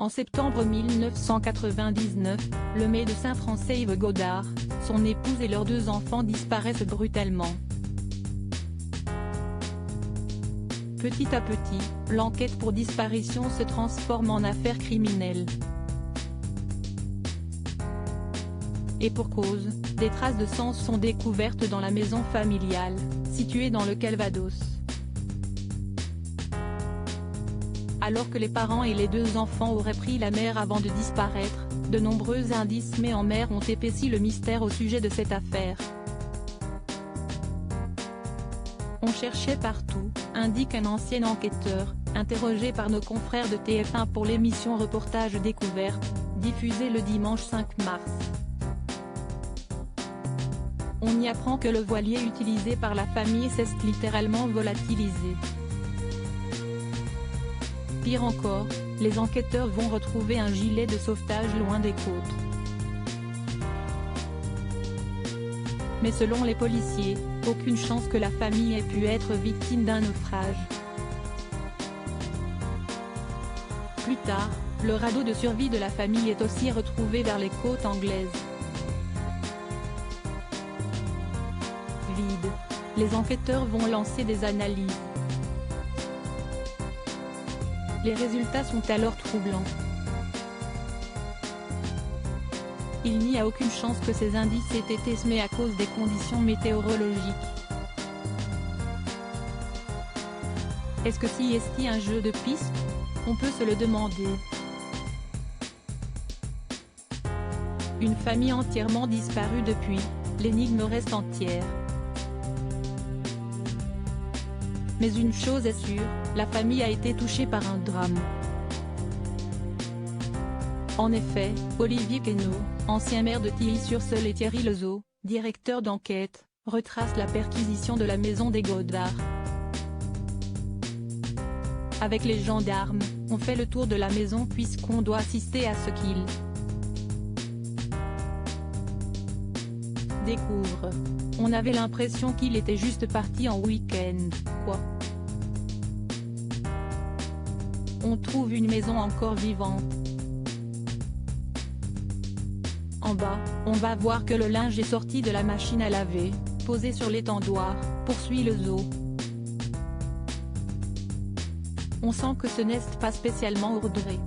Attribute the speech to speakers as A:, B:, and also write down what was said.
A: En septembre 1999, le médecin français Yves Godard, son épouse et leurs 2 enfants disparaissent brutalement. Petit à petit, l'enquête pour disparition se transforme en affaire criminelle. Et pour cause, des traces de sang sont découvertes dans la maison familiale, située dans le Calvados. Alors que les parents et les 2 enfants auraient pris la mer avant de disparaître, de nombreux indices mis en mer ont épaissi le mystère au sujet de cette affaire. On cherchait partout, indique un ancien enquêteur, interrogé par nos confrères de TF1 pour l'émission Reportage Découverte, diffusée le dimanche 5 mars. On y apprend que le voilier utilisé par la famille s'est littéralement volatilisé. Pire encore, les enquêteurs vont retrouver un gilet de sauvetage loin des côtes. Mais selon les policiers, aucune chance que la famille ait pu être victime d'un naufrage. Plus tard, le radeau de survie de la famille est aussi retrouvé vers les côtes anglaises. Vide. Les enquêteurs vont lancer des analyses. Les résultats sont alors troublants. Il n'y a aucune chance que ces indices aient été semés à cause des conditions météorologiques. Est-ce que est-ce un jeu de piste? On peut se le demander. Une famille entièrement disparue depuis, l'énigme reste entière. Mais une chose est sûre, la famille a été touchée par un drame. En effet, Olivier Queneau, ancien maire de Tilly-sur-Seulles et Thierry Lezeau, directeur d'enquête, retrace la perquisition de la maison des Godard. Avec les gendarmes, on fait le tour de la maison puisqu'on doit assister à ce qu'ils découvrent. On avait l'impression qu'il était juste parti en week-end, quoi. On trouve une maison encore vivante. En bas, on va voir que le linge est sorti de la machine à laver, posé sur l'étendoir, poursuit Lezeau. On sent que ce n'est pas spécialement ordré.